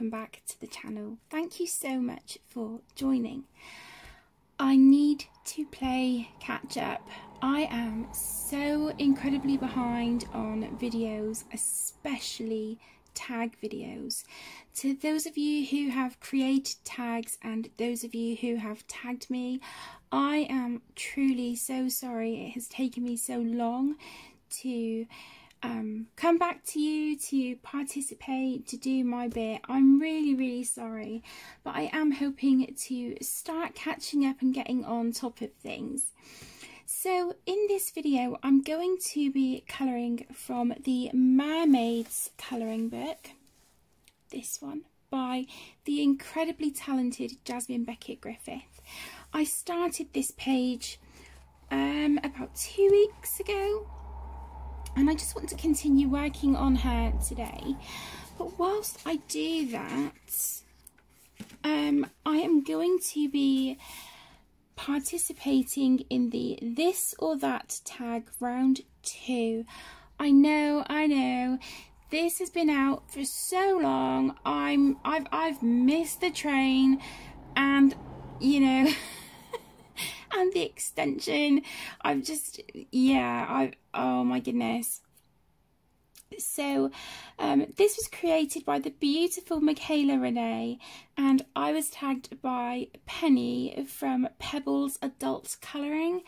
welcome back to the channel. Thank you so much for joining. I need to play catch up. I am so incredibly behind on videos, especially tag videos. To those of you who have created tags and those of you who have tagged me, I am truly so sorry it has taken me so long to come back to you, to participate, to do my bit. I'm really sorry, but I am hoping to start catching up and getting on top of things. So in this video I'm going to be colouring from the Mermaids colouring book, this one, by the incredibly talented Jasmine Beckett Griffith. I started this page about 2 weeks ago, and I just want to continue working on her today. But whilst I do that, I am going to be participating in the this or that tag round 2. I know this has been out for so long. I've missed the train, and you know and the extension. Oh my goodness. So this was created by the beautiful Michaela and I was tagged by Penny from Pebblez Adult Colouring.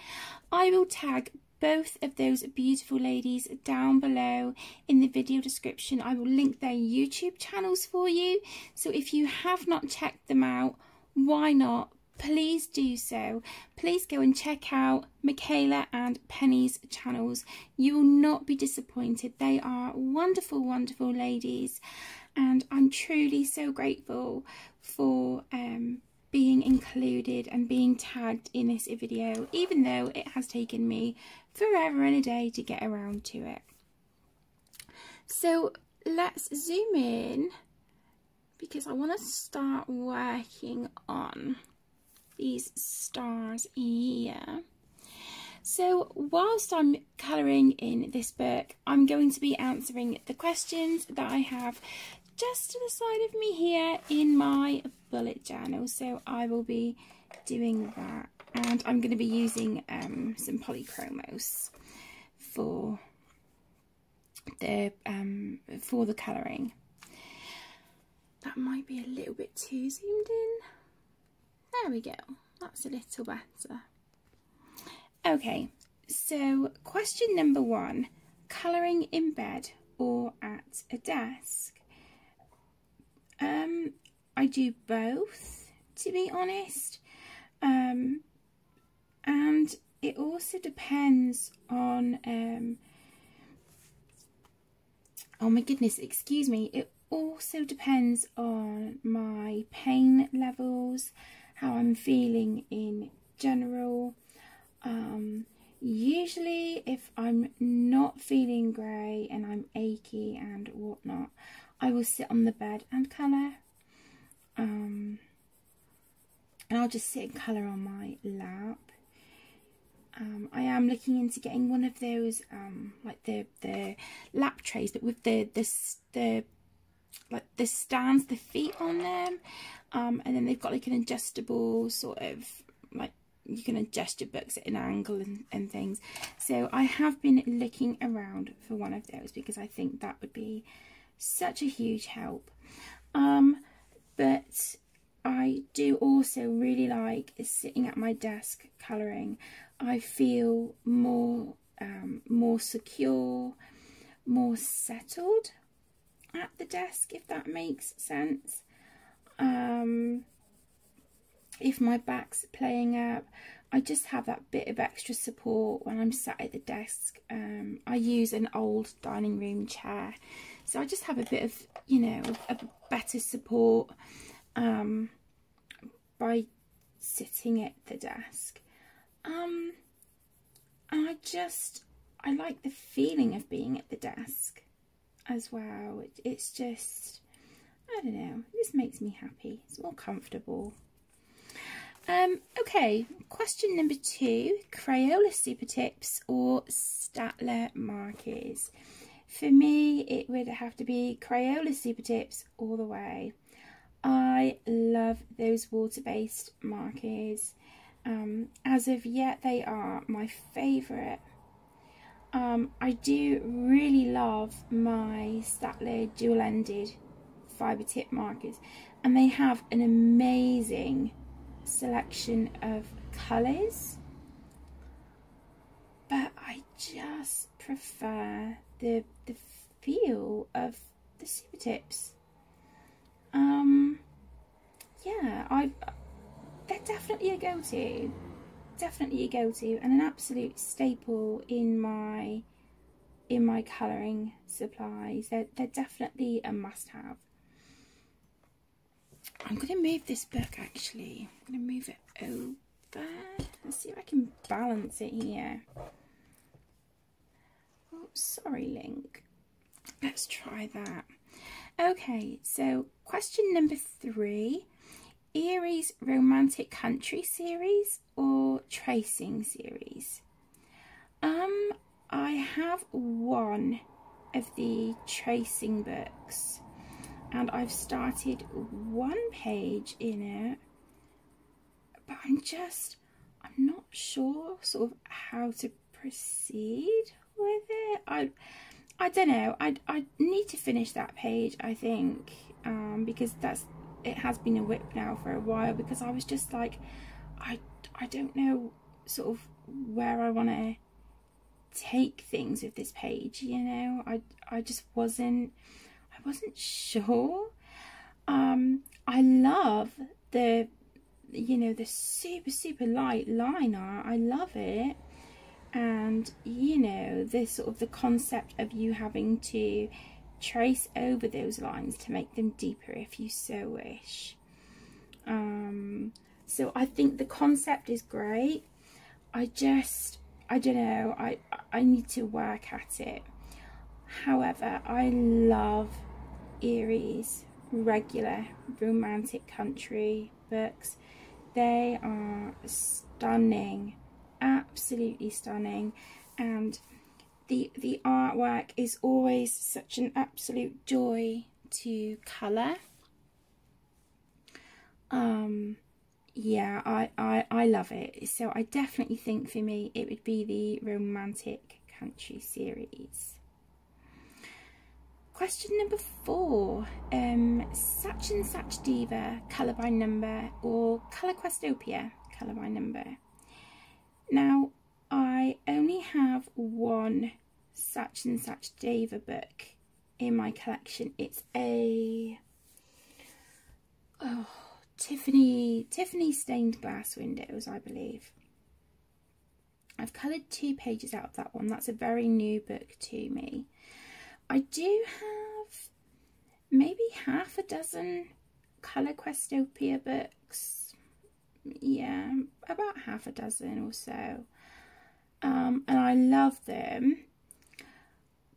I will tag both of those beautiful ladies down below in the video description. I will link their YouTube channels for you, so if you have not checked them out, why not? Please do so. Please go and check out Michaela and Penny's channels. You will not be disappointed. They are wonderful, wonderful ladies, and I'm truly so grateful for being included and being tagged in this video, even though it has taken me forever and a day to get around to it. So let's zoom in, because I want to start working on these stars here. So whilst I'm colouring in this book, I'm going to be answering the questions that I have just to the side of me here in my bullet journal. So I will be doing that, and I'm going to be using some polychromos for the colouring. That might be a little bit too zoomed in. There we go, that's a little better. Okay, so question number 1, colouring in bed or at a desk? I do both, to be honest, and it also depends on, oh my goodness, excuse me, it also depends on my pain levels, how I'm feeling in general. Usually if I'm not feeling great and I'm achy and whatnot, I will sit on the bed and colour, and I'll just sit and colour on my lap. I am looking into getting one of those like the lap trays, but with the like the stands, the feet on them, and then they've got like an adjustable sort of, like, you can adjust your books at an angle and things. So I have been looking around for one of those because I think that would be such a huge help. But I do also really like sitting at my desk colouring. I feel more secure, more settled at the desk, if that makes sense. If my back's playing up, I just have that bit of extra support when I'm sat at the desk. I use an old dining room chair, so I just have a bit of, you know, a better support by sitting at the desk. And I like the feeling of being at the desk as well. It's just, I don't know, it just makes me happy. It's more comfortable. Okay, question number 2, Crayola Super Tips or Staedtler markers? For me, it would have to be Crayola Super Tips all the way. I love those water-based markers. As of yet, they are my favourite. I do really love my Staedtler dual-ended fibre tip markers, and they have an amazing selection of colours, but I just prefer the feel of the super tips. Yeah, they're definitely a go-to. Definitely a go-to and an absolute staple in my colouring supplies. They're definitely a must-have. I'm going to move this book actually. I'm going to move it over. Let's see if I can balance it here. Oh, sorry, Link. Let's try that. Okay, so question number 3. Erie's Romantic Country series or Tracing series? I have one of the tracing books and I've started one page in it, but I'm not sure sort of how to proceed with it. I don't know. I need to finish that page, I think, because it has been a whip now for a while, because I was just like, I don't know sort of where I want to take things with this page, you know. I just wasn't sure. I love the, you know, the super light line art. I love it. And you know, this sort of the concept of you having to trace over those lines to make them deeper if you so wish. So I think the concept is great. I don't know, I need to work at it. However, I love Erie's regular romantic country books. They are stunning, absolutely stunning, and the artwork is always such an absolute joy to colour. Yeah, I love it. So I definitely think for me it would be the Romantic Country series. Question number 4, Such and Such Diva, colour by number, or Colour Questopia, colour by number. Now, I only have one Such and Such Diva book in my collection. It's a Tiffany stained glass windows, I believe. I've coloured 2 pages out of that one. That's a very new book to me. I do have maybe half a dozen Colour Questopia books. Yeah, about half a dozen or so. And I love them,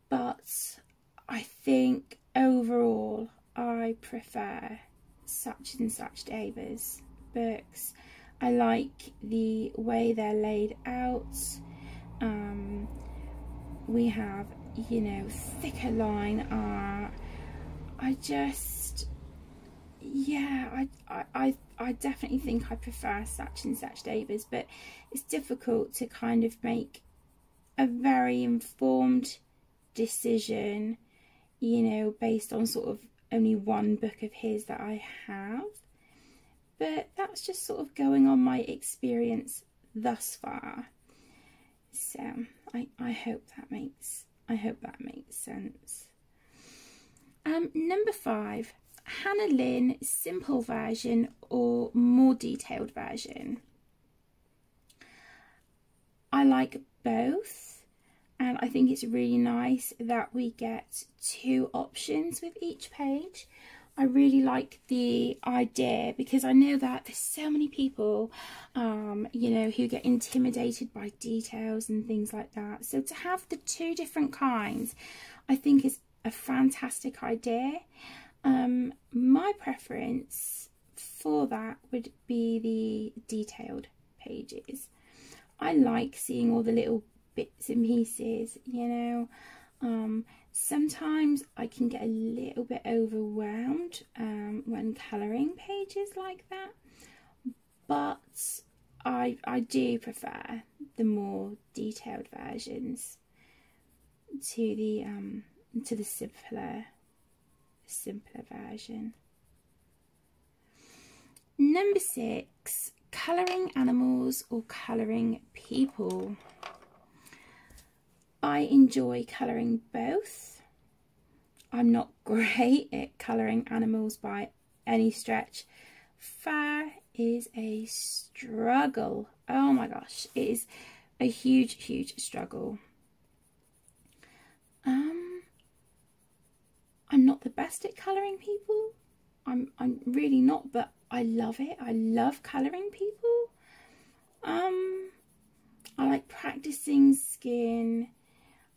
but I think overall I prefer Such and Such Diva's books. I like the way they're laid out. We have, you know, thicker line art. I definitely think I prefer Such and Such Diva's, but it's difficult to kind of make a very informed decision, you know, based on sort of only one book of his that I have. But that's just sort of going on my experience thus far. So I hope that makes sense. Number 5, Hannah Lynn simple version or more detailed version. I like both, and I think it's really nice that we get 2 options with each page. I really like the idea, because I know that there's so many people, you know, who get intimidated by details and things like that. So to have the 2 different kinds, I think is a fantastic idea. My preference for that would be the detailed pages. I like seeing all the little bits and pieces, you know. Sometimes I can get a little bit overwhelmed when colouring pages like that, but I do prefer the more detailed versions to the simpler version. Number 6, colouring animals or colouring people. I enjoy colouring both. I'm not great at colouring animals by any stretch. Fur is a struggle. Oh my gosh, it is a huge struggle. I'm not the best at colouring people. I'm really not, but I love it. I love colouring people. I like practicing skin.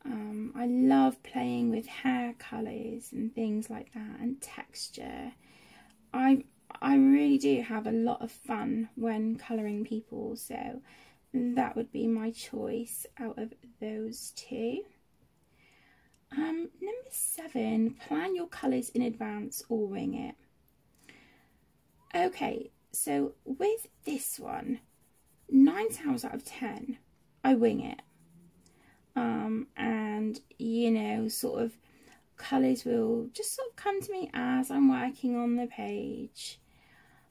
I love playing with hair colours and things like that, and texture. I really do have a lot of fun when colouring people, so that would be my choice out of those two. Number 7, plan your colours in advance or wing it. Okay, so with this one, 9 times out of 10, I wing it. And you know, sort of colours will just sort of come to me as I'm working on the page.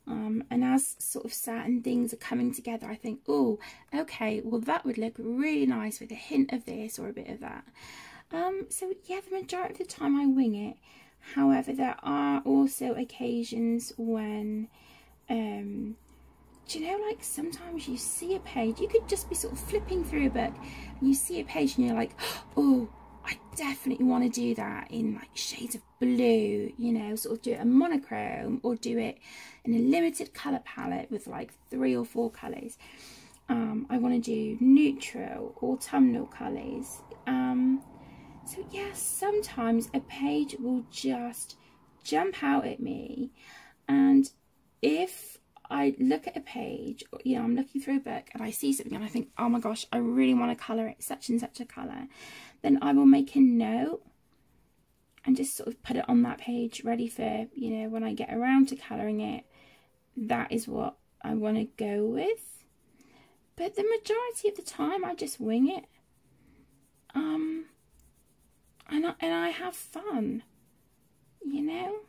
And as sort of certain things are coming together, I think, oh, okay, well that would look really nice with a hint of this or a bit of that. So yeah, the majority of the time I wing it. However, there are also occasions when, do you know, like sometimes you see a page, you could just be sort of flipping through a book, and you see a page and you're like, oh, I definitely want to do that in like shades of blue, you know, sort of do it a monochrome or do it in a limited colour palette with like 3 or 4 colours. I want to do neutral, autumnal colours. So yeah, sometimes a page will just jump out at me, and if I look at a page, you know, I'm looking through a book and I see something and I think, oh my gosh, I really want to colour it such and such a colour, then I will make a note and just sort of put it on that page ready for, you know, when I get around to colouring it, that is what I want to go with. But the majority of the time I just wing it. And I have fun, you know.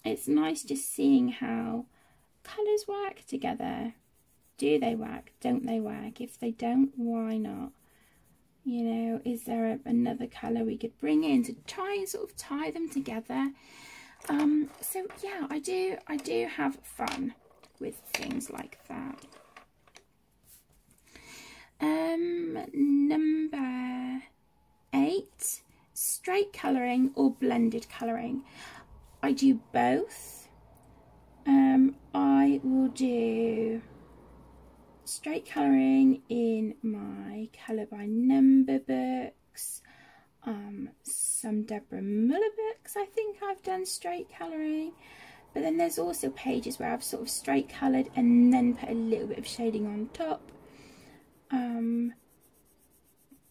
It's nice just seeing how colours work together. Do they work? Don't they work? If they don't, why not? You know, is there another colour we could bring in to try and sort of tie them together? So yeah, I do have fun with things like that. Number 8, straight colouring or blended colouring. I do both. I will do straight colouring in my colour by number books. Some Deborah Muller books, I think I've done straight colouring. But then there's also pages where I've sort of straight coloured and then put a little bit of shading on top.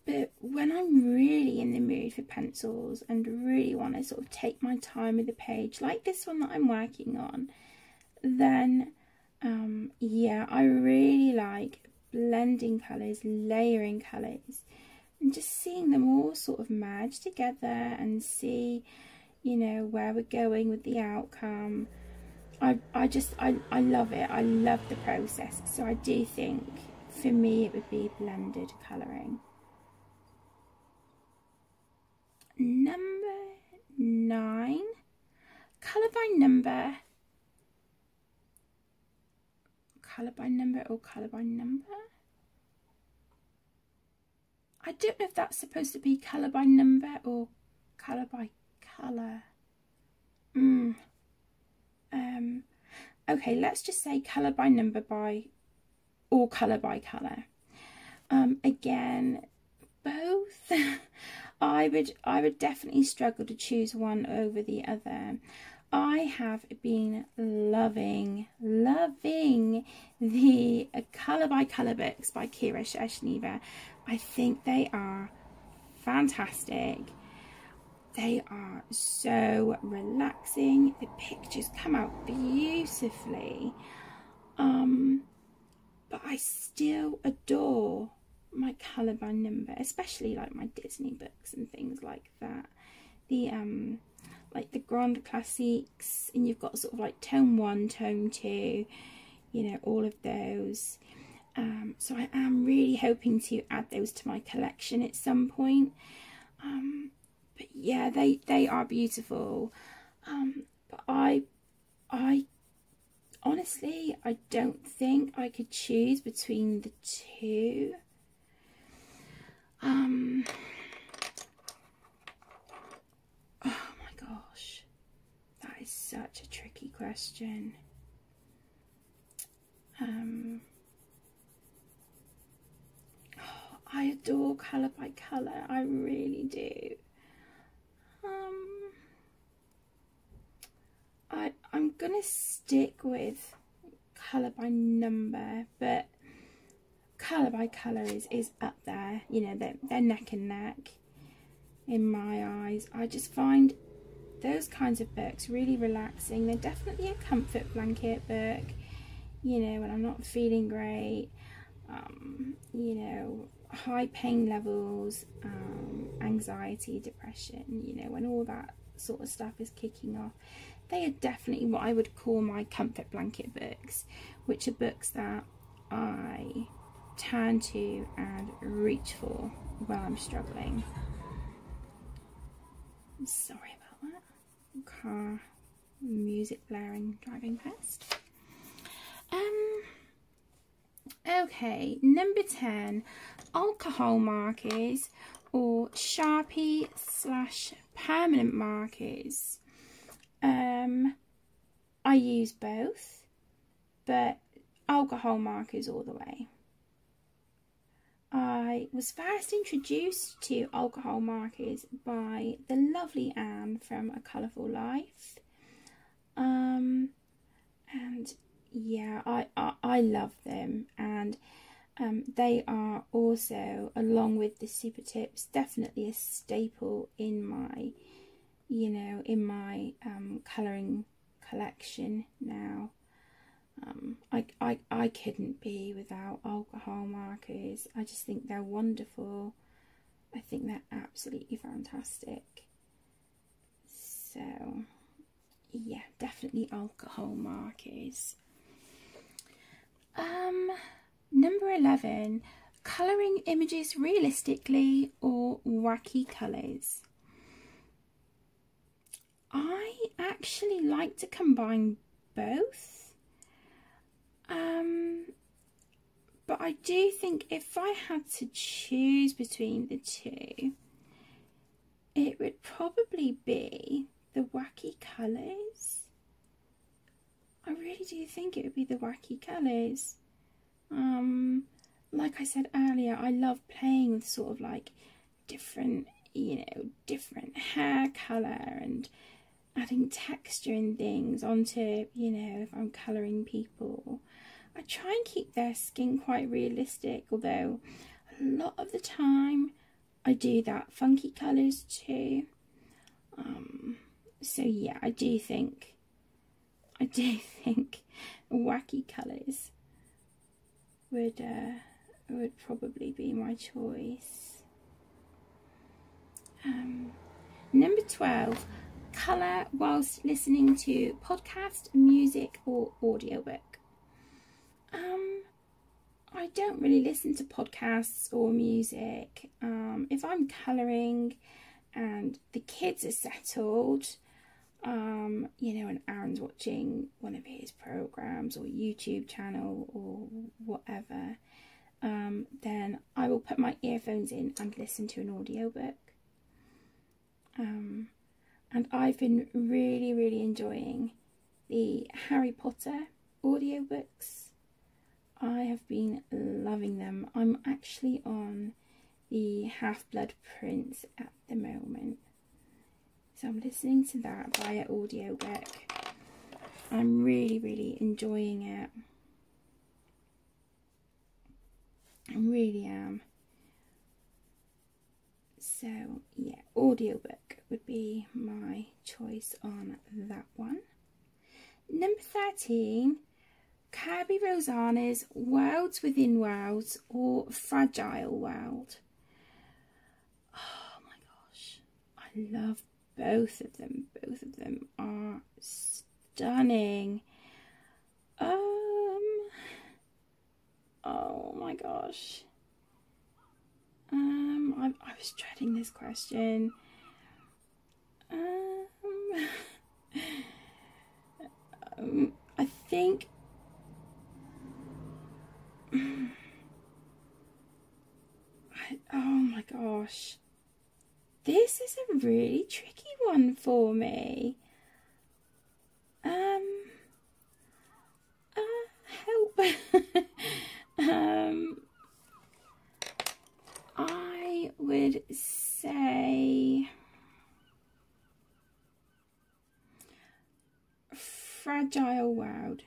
But when I'm really in the mood for pencils and really want to sort of take my time with the page, like this one that I'm working on, then yeah, I really like blending colours, layering colours, and just seeing them all sort of merge together and see, you know, where we're going with the outcome. I love it. I love the process. So I do think for me it would be blended colouring. Number 9, colour by number. Colour by number or colour by number? I don't know if that's supposed to be colour by number or colour by colour. Okay, let's just say colour by number or colour by colour. Again, both. I would definitely struggle to choose one over the other. I have been loving the colour by colour books by Kira Shershneva. I think they are fantastic. they are so relaxing. The pictures come out beautifully. But I still adore my colour by number, especially like my Disney books and things like that. The like the Grand Classiques, and you've got sort of like tome 1, tome 2, you know, all of those. So I am really hoping to add those to my collection at some point. But yeah, they are beautiful. But I honestly, I don't think I could choose between the two. Oh my gosh, that is such a tricky question. I adore colour by colour, I really do. I'm gonna stick with colour by number, but colour by colour is up there, you know, they're neck and neck in my eyes. I just find those kinds of books really relaxing. They're definitely a comfort blanket book, you know, when I'm not feeling great, you know, high pain levels, anxiety, depression, you know, when all that sort of stuff is kicking off. They are definitely what I would call my comfort blanket books, which are books that I turn to and reach for when I'm struggling. I'm sorry about that. Car music blaring, driving past. Okay, number 10, alcohol markers or Sharpie / permanent markers. I use both, but alcohol markers all the way. I was first introduced to alcohol markers by the lovely Anne from A Colourful Life. And yeah, I love them, and they are also, along with the Super Tips, definitely a staple in my, you know, in my colouring collection now. I couldn't be without alcohol markers. I just think they're wonderful. I think they're absolutely fantastic. So yeah, definitely alcohol markers. Number 11, colouring images realistically or wacky colours. I actually like to combine both. But I do think if I had to choose between the two, it would probably be the wacky colours. I really do think it would be the wacky colours. Like I said earlier, I love playing with sort of like different, you know, different hair colour and adding texture and things onto, you know, if I'm colouring people. I try and keep their skin quite realistic, although a lot of the time I do that funky colours too. So yeah, I do think wacky colours would probably be my choice. Number 12, colour whilst listening to podcast, music or audiobook. I don't really listen to podcasts or music. If I'm colouring and the kids are settled, you know, and Aaron's watching one of his programs or YouTube channel or whatever, then I will put my earphones in and listen to an audiobook. And I've been really enjoying the Harry Potter audiobooks. I have been loving them. I'm actually on the Half-Blood Prince at the moment. So I'm listening to that via audiobook. I'm really enjoying it. I really am. So yeah, audiobook would be my choice on that one. Number 13, Kirby Rosanna's Worlds Within Worlds or Fragile World. Oh my gosh, I love both of them. Both of them are stunning. Oh my gosh. I was dreading this question. I think oh my gosh, this is a really tricky one for me. Help. I would say Fragile World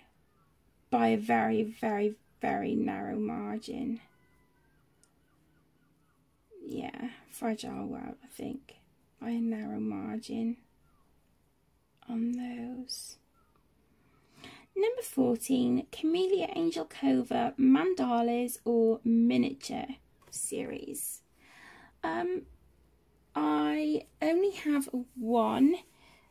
by a very, very, very narrow margin. Yeah, Fragile World, I think, by a narrow margin on those. Number 14, Camellia Angel Cova Mandalas or Miniature series. I only have one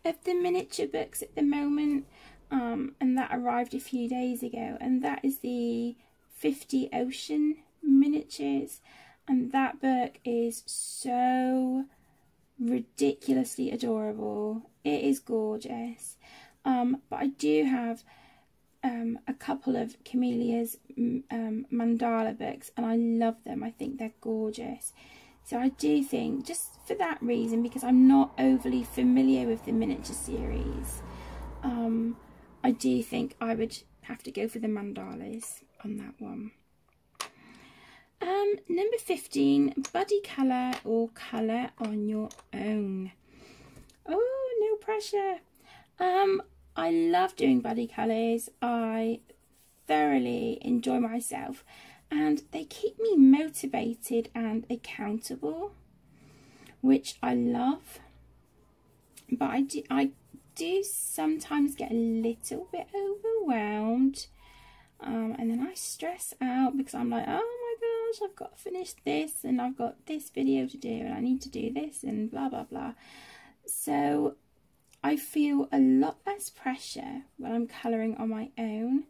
of the miniature books at the moment, and that arrived a few days ago, and that is the 50 Ocean miniatures, and that book is so ridiculously adorable. It is gorgeous. But I do have a couple of Camellia's mandala books, and I love them. I think they're gorgeous. So I do think, just for that reason, because I'm not overly familiar with the miniature series, I do think I would have to go for the mandalas on that one. Number 15, Buddy Colour or Colour on Your Own. Oh, no pressure. I love doing buddy colours. I thoroughly enjoy myself, and they keep me motivated and accountable, which I love. But I do sometimes get a little bit overwhelmed, and then I stress out because I'm like, oh my gosh, I've got to finish this, and I've got this video to do, and I need to do this, and blah blah blah. So I feel a lot less pressure when I'm colouring on my own.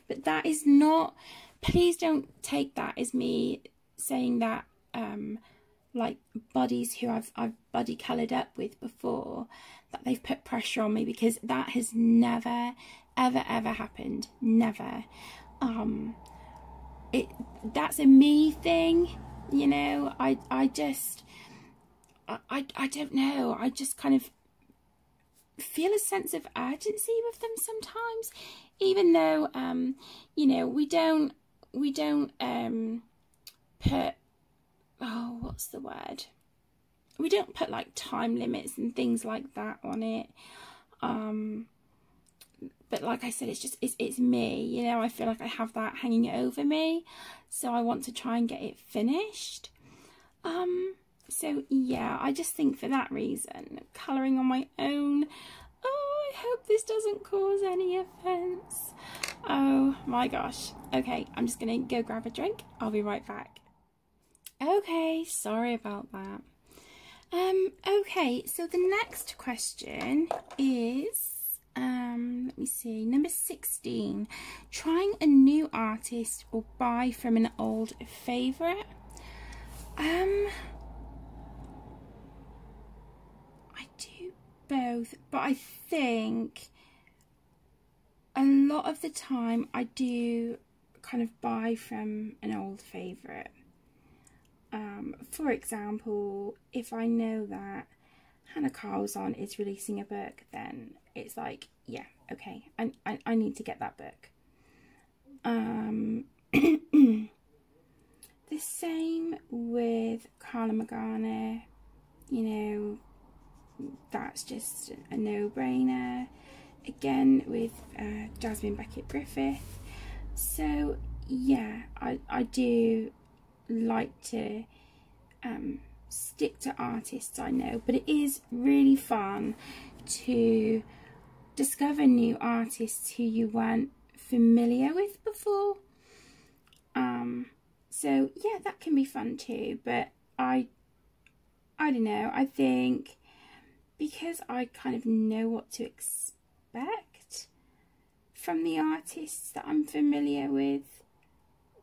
But that is not, please don't take that as me saying that like buddies who I've buddy coloured up with before, that they've put pressure on me, because that has never ever happened. Never. That's a me thing, you know. I don't know, I just kind of feel a sense of urgency with them sometimes, even though you know, we don't put, oh, what's the word, we don't put like time limits and things like that on it, but like I said, it's me, you know. I feel like I have that hanging over me, so I want to try and get it finished. So yeah, I just think for that reason, colouring on my own, oh, I hope this doesn't cause any offence. Oh my gosh. Okay, I'm just going to go grab a drink. I'll be right back. Okay, sorry about that. Okay, so the next question is, let me see, number 16, trying a new artist or buy from an old favourite. I do both, but I think a lot of the time I do kind of buy from an old favourite. For example, if I know that Hannah Carlson is releasing a book, then it's like, yeah, okay, I need to get that book. The same with Carla Magana, you know, that's just a no-brainer. Again with Jasmine Beckett Griffith. So yeah, I do like to stick to artists I know, but it is really fun to discover new artists who you weren't familiar with before. So yeah, that can be fun too, but I don't know, I think because I kind of know what to expect from the artists that I'm familiar with,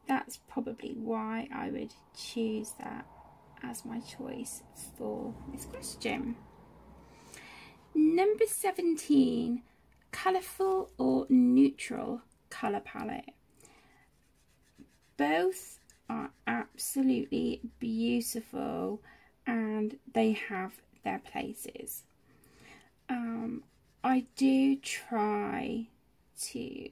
that's probably why I would choose that as my choice for this question. Number 17, colourful or neutral colour palette. Both are absolutely beautiful and they have their places. I do try to,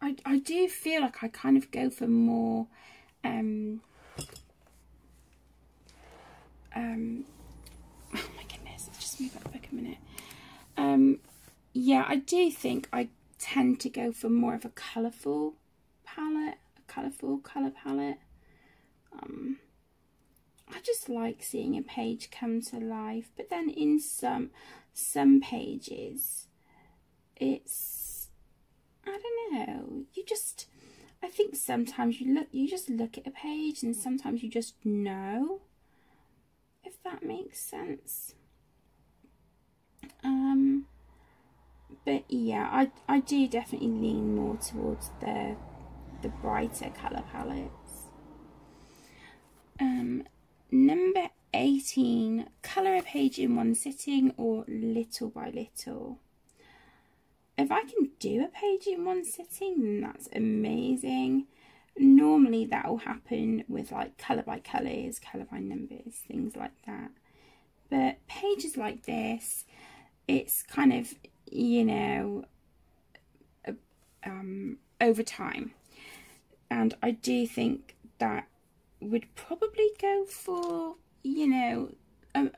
I do feel like I kind of go for more oh my goodness, let's just move that back a minute. Yeah, I do think I tend to go for more of a colourful palette, a colourful colour palette. I just like seeing a page come to life, but then in some pages, it's, I don't know, I think sometimes you just look at a page and sometimes you just know, if that makes sense. But yeah, I do definitely lean more towards the brighter colour palettes. Number 18, colour a page in one sitting or little by little. If I can do a page in one sitting, then that's amazing. Normally that will happen with like colour by colours, colour by numbers, things like that. But pages like this, it's kind of, you know, over time. And I do think that would probably go for, you know, a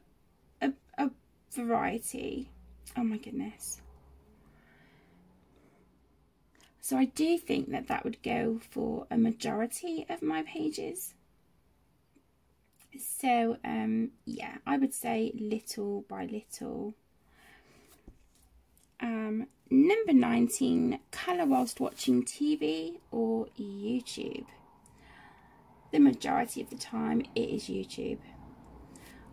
variety. Oh my goodness. So I do think that would go for a majority of my pages. So yeah, I would say little by little. Number 19, colour whilst watching TV or YouTube. The majority of the time it is YouTube.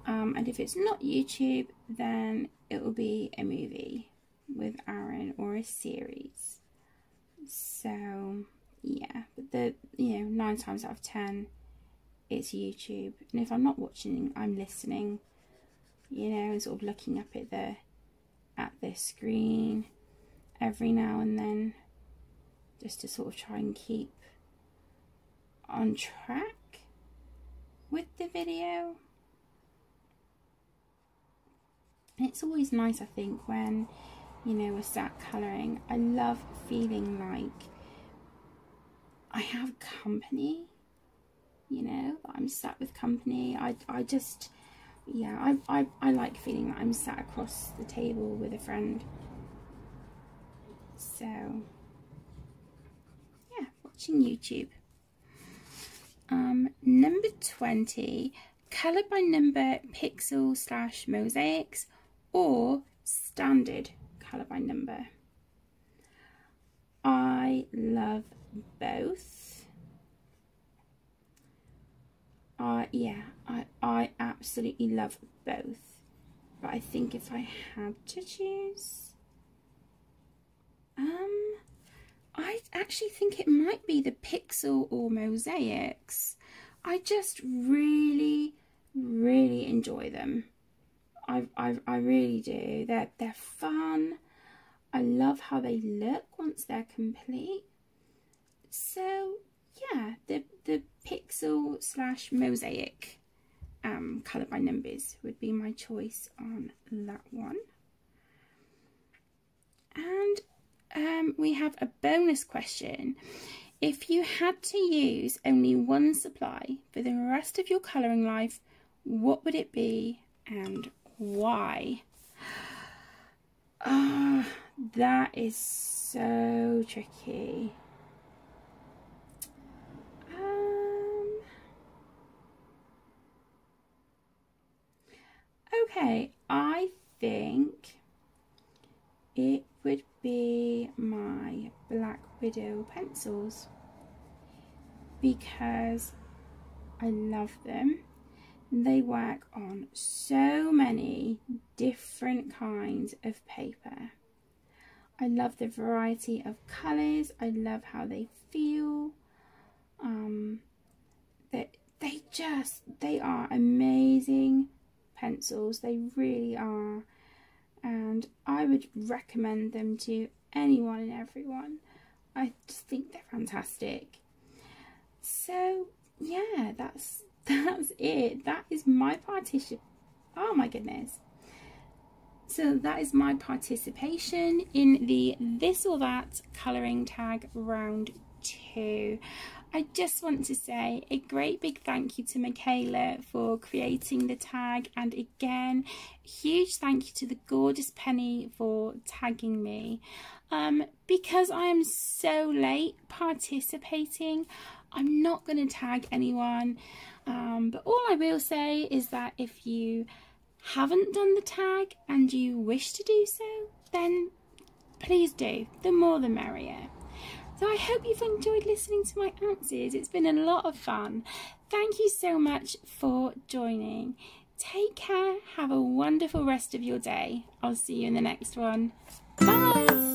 And if it's not YouTube, then it will be a movie with Aaron or a series. So yeah, but you know, 9 times out of 10 it's YouTube. And if I'm not watching, I'm listening, you know, and sort of looking up at the screen every now and then, just to sort of try and keep on track with the video. And it's always nice, I think, when, you know, we're sat colouring. I love feeling like I have company, you know, that I'm sat with company. I just, yeah, I like feeling that I'm sat across the table with a friend. So yeah, watching YouTube. Number 20, colour by number pixel / mosaics or standard colour by number. I love both. Yeah, I absolutely love both. But I think if I had to choose, I actually think it might be the pixel or mosaics. I just really enjoy them. I really do. They're fun. I love how they look once they're complete. So yeah, the pixel / mosaic colour by numbers would be my choice on that one. And we have a bonus question. If you had to use only one supply for the rest of your colouring life, what would it be and why? That is so tricky. Okay, I think it would be my Black Widow pencils because I love them. They work on so many different kinds of paper. I love the variety of colours. I love how they feel. They are amazing pencils. They really are. And I would recommend them to anyone and everyone. I just think they're fantastic. So yeah, that's it. That is my partition. Oh my goodness. So that is my participation in the This or That colouring tag round 2. I just want to say a great big thank you to Michaela for creating the tag, and again, huge thank you to the gorgeous Penny for tagging me. Because I am so late participating, I'm not going to tag anyone, but all I will say is that if you haven't done the tag and you wish to do so, then please do. The more the merrier. So I hope you've enjoyed listening to my answers. It's been a lot of fun. Thank you so much for joining. Take care. Have a wonderful rest of your day. I'll see you in the next one. Bye.